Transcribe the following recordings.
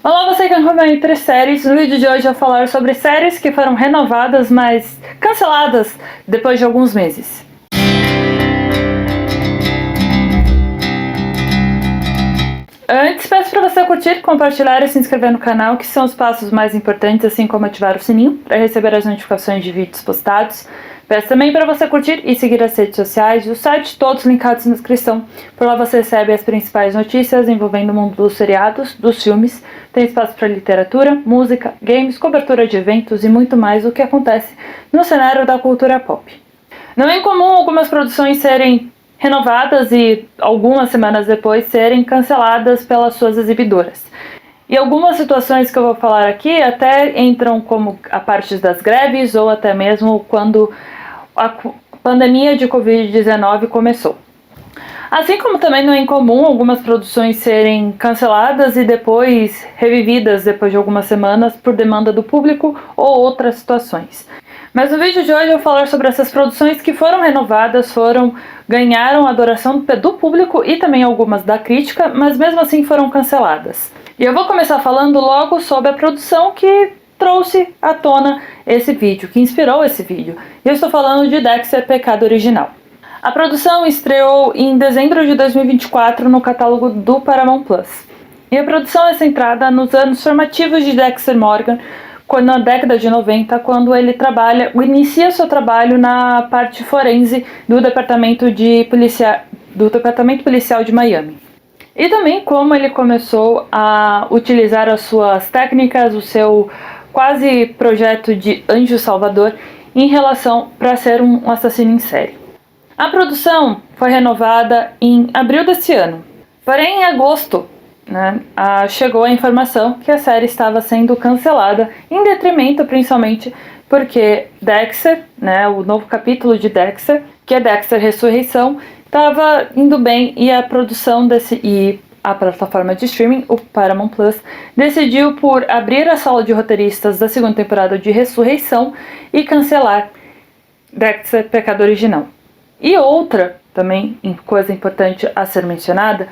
Olá, você que acompanha Entre Séries. No vídeo de hoje eu vou falar sobre séries que foram renovadas, mas canceladas depois de alguns meses. Antes, peço para você curtir, compartilhar e se inscrever no canal, que são os passos mais importantes, assim como ativar o sininho para receber as notificações de vídeos postados. Peço também para você curtir e seguir as redes sociais e o site, todos linkados na descrição. Por lá você recebe as principais notícias envolvendo o mundo dos seriados, dos filmes. Tem espaço para literatura, música, games, cobertura de eventos e muito mais o que acontece no cenário da cultura pop. Não é incomum algumas produções serem renovadas e algumas semanas depois serem canceladas pelas suas exibidoras. E algumas situações que eu vou falar aqui até entram como a parte das greves ou até mesmo quando a pandemia de Covid-19 começou. Assim como também não é incomum algumas produções serem canceladas e depois revividas depois de algumas semanas por demanda do público ou outras situações. Mas no vídeo de hoje eu vou falar sobre essas produções que foram renovadas, ganharam a adoração do público e também algumas da crítica, mas mesmo assim foram canceladas. E eu vou começar falando logo sobre a produção que trouxe à tona esse vídeo, que inspirou esse vídeo. E eu estou falando de Dexter: Pecado Original. A produção estreou em dezembro de 2024 no catálogo do Paramount+. E a produção é centrada nos anos formativos de Dexter Morgan, na década de 90, quando ele inicia seu trabalho na parte forense do Departamento Policial de Miami. E também como ele começou a utilizar as suas técnicas, o seu quase projeto de anjo salvador em relação para ser um assassino em série. A produção foi renovada em abril desse ano, porém em agosto chegou a informação que a série estava sendo cancelada, em detrimento principalmente porque Dexter, o novo capítulo de Dexter, que é Dexter Ressurreição, estava indo bem e a produção a plataforma de streaming, o Paramount+, decidiu por abrir a sala de roteiristas da segunda temporada de Ressurreição e cancelar Dexter: Pecado Original. E outra, também coisa importante a ser mencionada,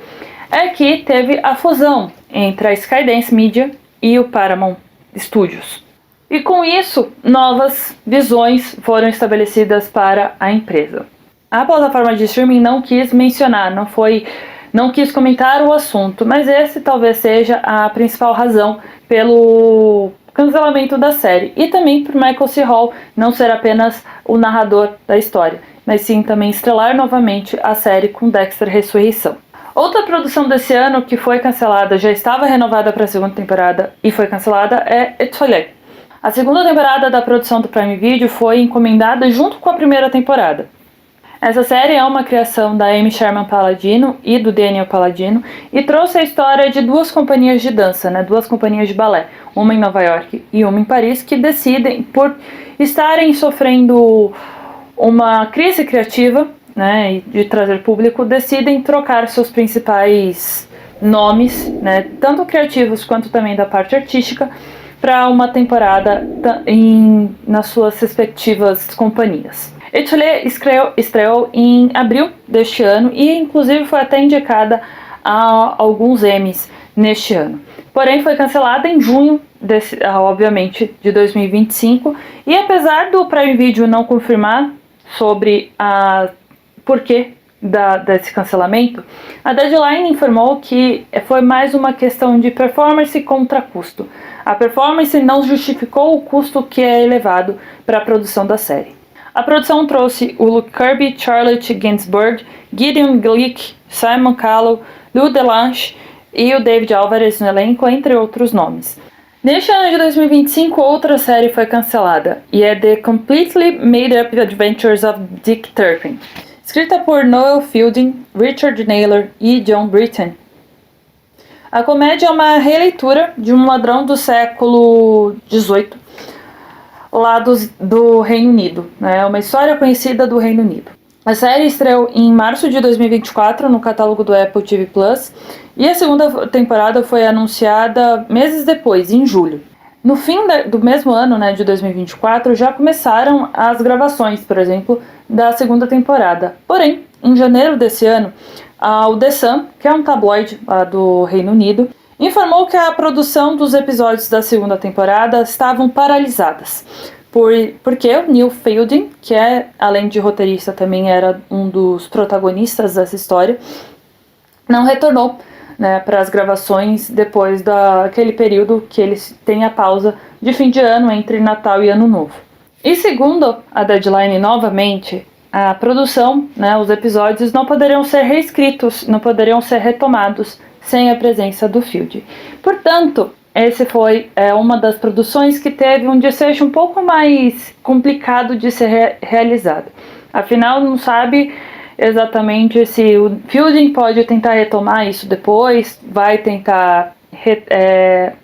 é que teve a fusão entre a Skydance Media e o Paramount Studios. E com isso, novas visões foram estabelecidas para a empresa. A plataforma de streaming não quis mencionar, não quis comentar o assunto, mas esse talvez seja a principal razão pelo cancelamento da série. E também por Michael C. Hall não ser apenas o narrador da história, mas sim também estrelar novamente a série com Dexter Ressurreição. Outra produção desse ano que foi cancelada, já estava renovada para a segunda temporada e foi cancelada, é Etoile. A segunda temporada da produção do Prime Video foi encomendada junto com a primeira temporada. Essa série é uma criação da Amy Sherman Palladino e do Daniel Palladino e trouxe a história de duas companhias de dança, duas companhias de balé, uma em Nova York e uma em Paris, que decidem, por estarem sofrendo uma crise criativa, e de trazer público, decidem trocar seus principais nomes, tanto criativos quanto também da parte artística, para uma temporada nas suas respectivas companhias. Etoile estreou em abril deste ano e inclusive foi até indicada a alguns Emmys neste ano. Porém foi cancelada em junho, obviamente, de 2025, e apesar do Prime Video não confirmar sobre porquê desse cancelamento, a Deadline informou que foi mais uma questão de performance contra custo. A performance não justificou o custo que é elevado para a produção da série. A produção trouxe o Luke Kirby, Charlotte Gainsbourg, Gideon Glick, Simon Callow, Lou Delange e o David Alvarez no elenco, entre outros nomes. Neste ano de 2025, outra série foi cancelada, e é The Completely Made Up Adventures of Dick Turpin, escrita por Noel Fielding, Richard Naylor e John Britton. A comédia é uma releitura de um ladrão do século XVIII, lá do Reino Unido. É uma história conhecida do Reino Unido. A série estreou em março de 2024 no catálogo do Apple TV+, e a segunda temporada foi anunciada meses depois, em julho. No fim do mesmo ano, de 2024, já começaram as gravações, por exemplo, da segunda temporada. Porém, em janeiro desse ano, o The Sun, que é um tabloide lá do Reino Unido, informou que a produção dos episódios da segunda temporada estavam paralisadas, porque o Neil Fielding, que além de roteirista também era um dos protagonistas dessa história, não retornou, né, para as gravações depois daquele período que eles têm a pausa de fim de ano entre Natal e Ano Novo. E segundo a Deadline novamente, a produção, né, os episódios não poderiam ser reescritos, não poderiam ser retomados sem a presença do Field. Portanto, esse foi uma das produções que teve um desfecho um pouco mais complicado de ser realizado. Afinal, não sabe exatamente se o Fielding pode tentar retomar isso depois, vai tentar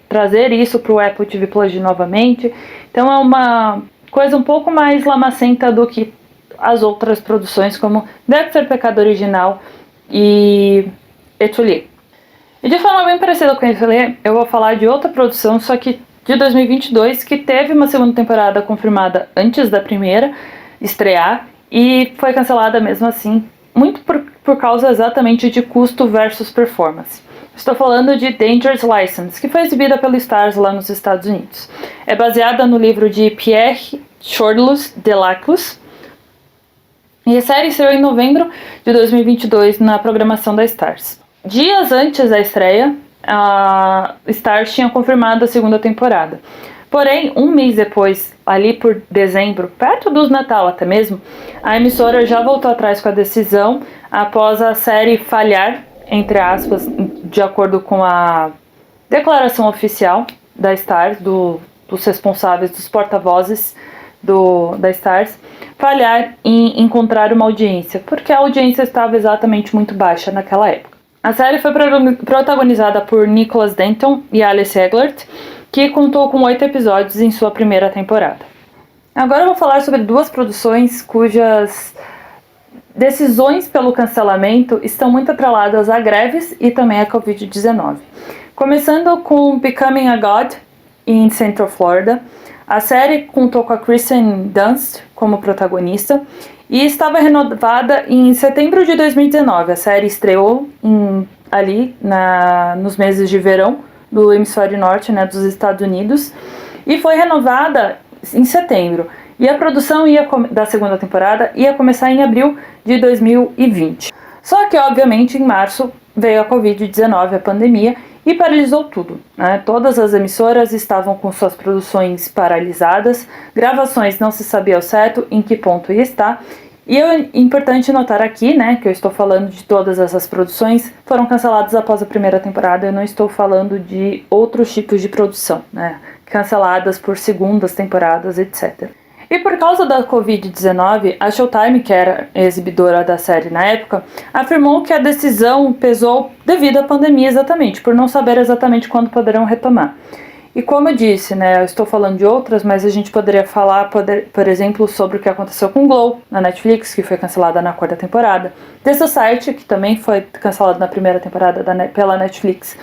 trazer isso para o Apple TV Plus novamente. Então é uma coisa um pouco mais lamacenta do que as outras produções, como Dexter, Pecado Original e Etuli. E de forma bem parecida com Etuli, eu vou falar de outra produção, só que de 2022, que teve uma segunda temporada confirmada antes da primeira estrear e foi cancelada mesmo assim, muito por causa exatamente de custo versus performance. Estou falando de Dangerous License, que foi exibida pelo Starz lá nos Estados Unidos. É baseada no livro de Pierre Chordulus Delaclus, e a série estreou em novembro de 2022 na programação da Starz. Dias antes da estreia, a Starz tinha confirmado a segunda temporada. Porém, um mês depois, ali por dezembro, perto do Natal até mesmo, a emissora já voltou atrás com a decisão após a série falhar, entre aspas, de acordo com a declaração oficial da Starz, dos responsáveis, dos porta-vozes da Starz, falhar em encontrar uma audiência, porque a audiência estava exatamente muito baixa naquela época. A série foi protagonizada por Nicholas Denton e Alice Eglert, que contou com 8 episódios em sua primeira temporada. Agora eu vou falar sobre duas produções cujas decisões pelo cancelamento estão muito atreladas a greves e também a Covid-19. Começando com Becoming a God em Central Florida, a série contou com a Kristen Dunst como protagonista e estava renovada em setembro de 2019. A série estreou nos meses de verão do hemisfério norte, né, dos Estados Unidos, e foi renovada em setembro. E a produção da segunda temporada ia começar em abril de 2020. Só que, obviamente, em março veio a Covid-19, a pandemia, e paralisou tudo, né? Todas as emissoras estavam com suas produções paralisadas, gravações não se sabia ao certo em que ponto ia estar. E é importante notar aqui, né, que eu estou falando de todas essas produções foram canceladas após a primeira temporada, eu não estou falando de outros tipos de produção, né, canceladas por segundas temporadas, etc. E por causa da Covid-19, a Showtime, que era a exibidora da série na época, afirmou que a decisão pesou devido à pandemia exatamente, por não saber exatamente quando poderão retomar. E como eu disse, né, eu estou falando de outras, mas a gente poderia falar, por exemplo, sobre o que aconteceu com Glow, na Netflix, que foi cancelada na quarta temporada, The Society, que também foi cancelada na primeira temporada pela Netflix,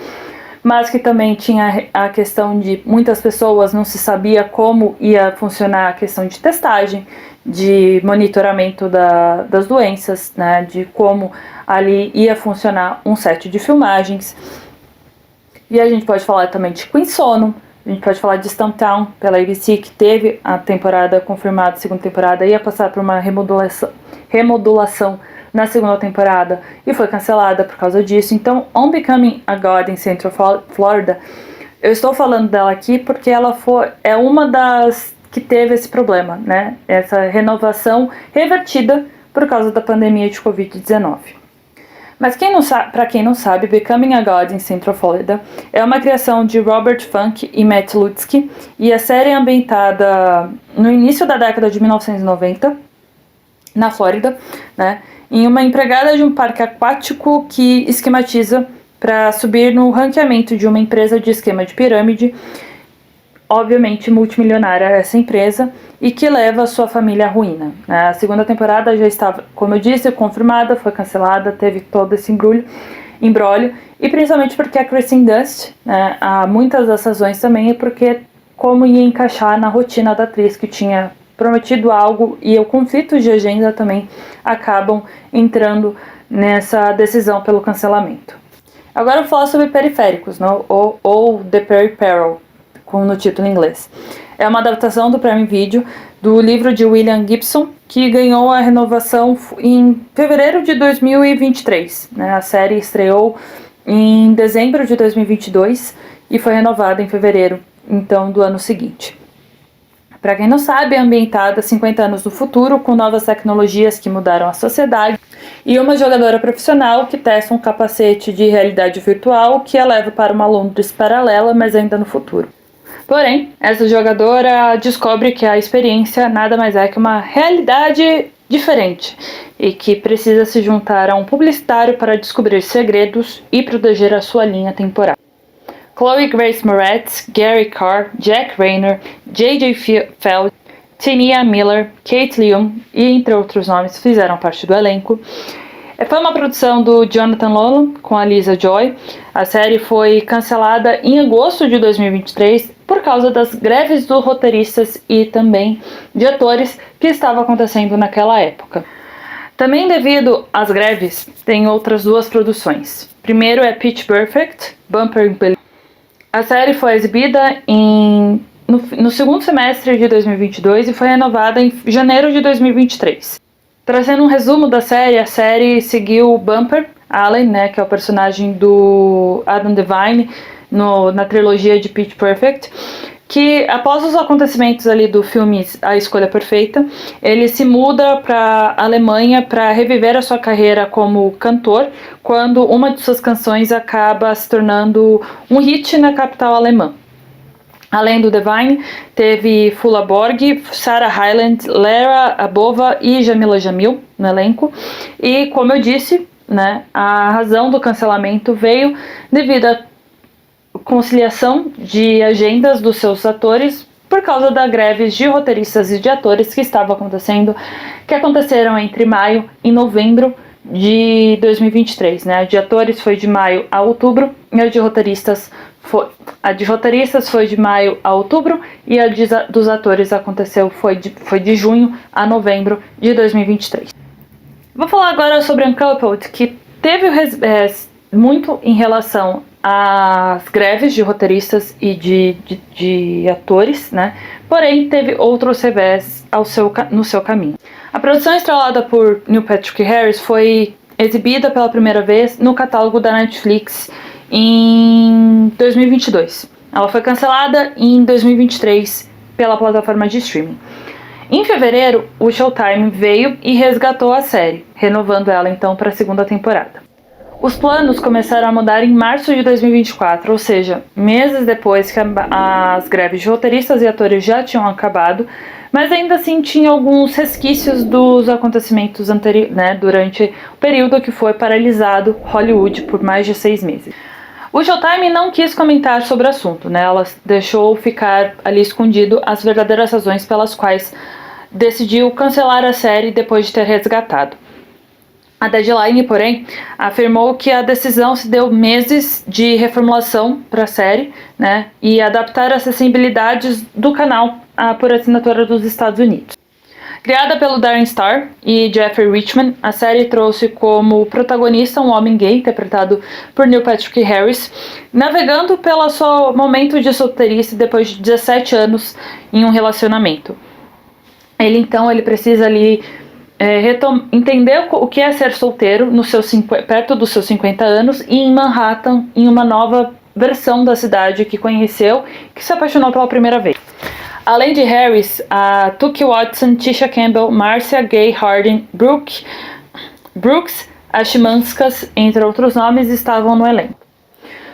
mas que também tinha a questão de muitas pessoas não se sabia como ia funcionar a questão de testagem, de monitoramento das doenças, né, de como ali ia funcionar um set de filmagens. E a gente pode falar também de Queen Sono, a gente pode falar de Stumptown, pela ABC, que teve a temporada confirmada, a segunda temporada, ia passar por uma remodulação na segunda temporada e foi cancelada por causa disso. Então, On Becoming a God em Central Florida, eu estou falando dela aqui porque ela é uma das que teve esse problema, né? Essa renovação revertida por causa da pandemia de Covid-19. Mas para quem não sabe, Becoming a God em Central Florida é uma criação de Robert Funk e Matt Lutzke, e a série é ambientada no início da década de 1990, na Flórida, né, em uma empregada de um parque aquático que esquematiza para subir no ranqueamento de uma empresa de esquema de pirâmide, obviamente multimilionária essa empresa, e que leva a sua família à ruína. A segunda temporada já estava, como eu disse, confirmada, foi cancelada, teve todo esse embrólio, e principalmente porque a Kristen Dunst, né, há muitas das razões também é porque como ia encaixar na rotina da atriz que tinha prometido algo, e o conflito de agenda também acabam entrando nessa decisão pelo cancelamento. Agora eu vou falar sobre Periféricos, ou The Peripheral, no título em inglês. É uma adaptação do Prime Video do livro de William Gibson, que ganhou a renovação em fevereiro de 2023. A série estreou em dezembro de 2022 e foi renovada em fevereiro, então, do ano seguinte. Para quem não sabe, é ambientada 50 anos no futuro, com novas tecnologias que mudaram a sociedade, e uma jogadora profissional que testa um capacete de realidade virtual que a leva para uma Londres paralela, mas ainda no futuro. Porém, essa jogadora descobre que a experiência nada mais é que uma realidade diferente e que precisa se juntar a um publicitário para descobrir segredos e proteger a sua linha temporal. Chloe Grace Moretz, Gary Carr, Jack Rayner, J.J. Feld, Tania Miller, Kate Leung e entre outros nomes fizeram parte do elenco. Foi uma produção do Jonathan Nolan com a Lisa Joy. A série foi cancelada em agosto de 2023 por causa das greves dos roteiristas e também de atores que estavam acontecendo naquela época. Também devido às greves, tem outras duas produções. Primeiro é Pitch Perfect, Bumper. A série foi exibida no segundo semestre de 2022 e foi renovada em janeiro de 2023. Trazendo um resumo da série, a série seguiu Bumper Allen, que é o personagem do Adam Devine na trilogia de Pitch Perfect, que após os acontecimentos ali do filme A Escolha Perfeita, ele se muda para a Alemanha para reviver a sua carreira como cantor, quando uma de suas canções acaba se tornando um hit na capital alemã. Além do Devine, teve Fula Borg, Sarah Hyland, Lara Abova e Jamila Jamil no elenco. E, como eu disse, a razão do cancelamento veio devido à conciliação de agendas dos seus atores por causa da greves de roteiristas e de atores que aconteceram entre maio e novembro de 2023. A de atores foi de maio a outubro e a de roteiristas foi de maio a outubro e a dos atores foi de junho a novembro de 2023. Vou falar agora sobre Uncoupled, que teve muito em relação às greves de roteiristas e de atores, porém teve outros revés no seu caminho. A produção estrelada por Neil Patrick Harris foi exibida pela primeira vez no catálogo da Netflix em 2022. Ela foi cancelada em 2023 pela plataforma de streaming. Em fevereiro, o Showtime veio e resgatou a série, renovando ela então para a segunda temporada. Os planos começaram a mudar em março de 2024, ou seja, meses depois que as greves de roteiristas e atores já tinham acabado, mas ainda assim tinha alguns resquícios dos acontecimentos anteriores, durante o período que foi paralisado Hollywood por mais de 6 meses. O Showtime não quis comentar sobre o assunto, ela deixou ficar ali escondido as verdadeiras razões pelas quais decidiu cancelar a série depois de ter resgatado. A Deadline, porém, afirmou que a decisão se deu meses de reformulação para a série, e adaptar as sensibilidades do canal por assinatura dos Estados Unidos. Criada pelo Darren Star e Jeffrey Richman, a série trouxe como protagonista um homem gay, interpretado por Neil Patrick Harris, navegando pelo seu momento de solteirice depois de 17 anos em um relacionamento. Ele precisa ali entender o que é ser solteiro perto dos seus 50 anos e em Manhattan, em uma nova versão da cidade que conheceu, que se apaixonou pela primeira vez. Além de Harris, a Tuki Watson, Tisha Campbell, Marcia Gay Harden, Brooks Ashmanskas, entre outros nomes, estavam no elenco.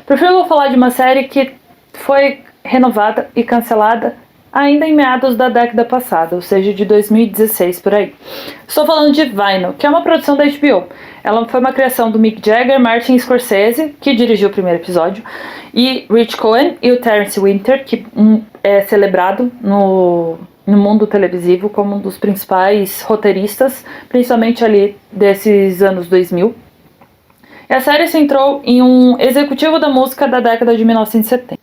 Por fim, eu vou falar de uma série que foi renovada e cancelada ainda em meados da década passada, ou seja, de 2016 por aí. Estou falando de Vinyl, que é uma produção da HBO. Ela foi uma criação do Mick Jagger, Martin Scorsese, que dirigiu o primeiro episódio, e Rich Cohen e o Terence Winter, que é celebrado no mundo televisivo como um dos principais roteiristas, principalmente ali desses anos 2000. E a série se centrou em um executivo da música da década de 1970.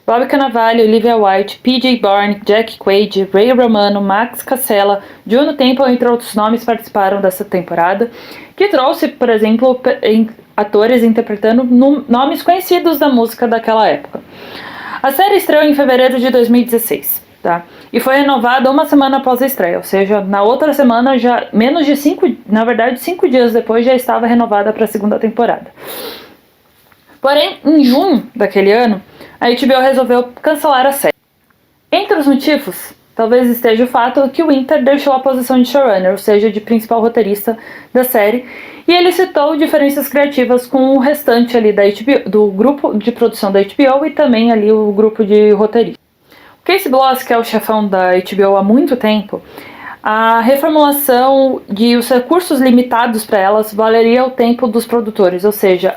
Bobby Cannavale, Olivia White, P.J. Barney, Jack Quaid, Ray Romano, Max Casella, Juno Temple, entre outros nomes, participaram dessa temporada, que trouxe, por exemplo, atores interpretando nomes conhecidos da música daquela época. A série estreou em fevereiro de 2016, tá? E foi renovada uma semana após a estreia, ou seja, na outra semana, já menos de 5 dias depois, já estava renovada para a segunda temporada. Porém, em junho daquele ano, a HBO resolveu cancelar a série. Entre os motivos, talvez esteja o fato que o Winter deixou a posição de showrunner, ou seja, de principal roteirista da série, e ele citou diferenças criativas com o restante ali da HBO, do grupo de produção da HBO e também ali o grupo de roteiristas. O Casey Bloss, que é o chefão da HBO há muito tempo, a reformulação de os recursos limitados para elas valeria o tempo dos produtores, ou seja,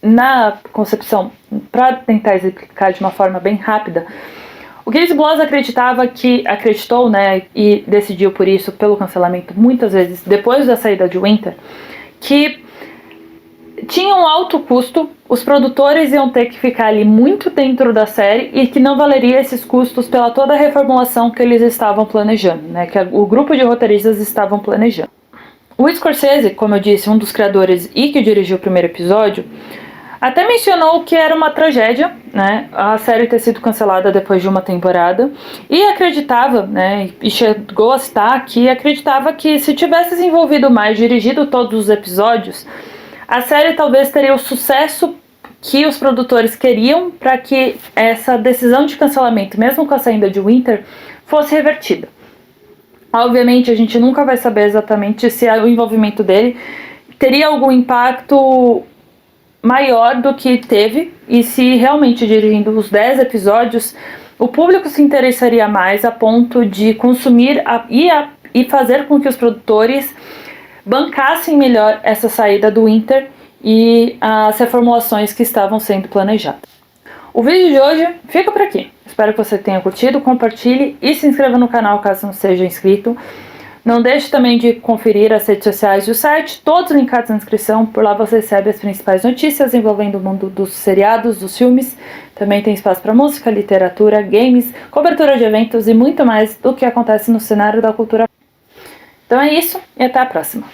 na concepção, para tentar explicar de uma forma bem rápida, o Casey Bloss acreditou, né, e decidiu por isso, pelo cancelamento, muitas vezes, depois da saída de Winter, que tinha um alto custo, os produtores iam ter que ficar ali muito dentro da série e que não valeria esses custos pela toda a reformulação que eles estavam planejando, né, que o grupo de roteiristas estavam planejando. O Scorsese, como eu disse, um dos criadores e que dirigiu o primeiro episódio, até mencionou que era uma tragédia, né, a série ter sido cancelada depois de uma temporada, e acreditava, né, e chegou a citar que acreditava que se tivesse desenvolvido mais, dirigido todos os episódios, a série talvez teria o sucesso que os produtores queriam para que essa decisão de cancelamento, mesmo com a saída de Winter, fosse revertida. Obviamente, a gente nunca vai saber exatamente se o envolvimento dele teria algum impacto maior do que teve, e se realmente dirigindo os 10 episódios, o público se interessaria mais a ponto de consumir e fazer com que os produtores bancassem melhor essa saída do Winter e as reformulações que estavam sendo planejadas. O vídeo de hoje fica por aqui. Espero que você tenha curtido, compartilhe e se inscreva no canal caso não seja inscrito. Não deixe também de conferir as redes sociais e o site, todos linkados na descrição. Por lá você recebe as principais notícias envolvendo o mundo dos seriados, dos filmes. Também tem espaço para música, literatura, games, cobertura de eventos e muito mais do que acontece no cenário da cultura. Então é isso e até a próxima.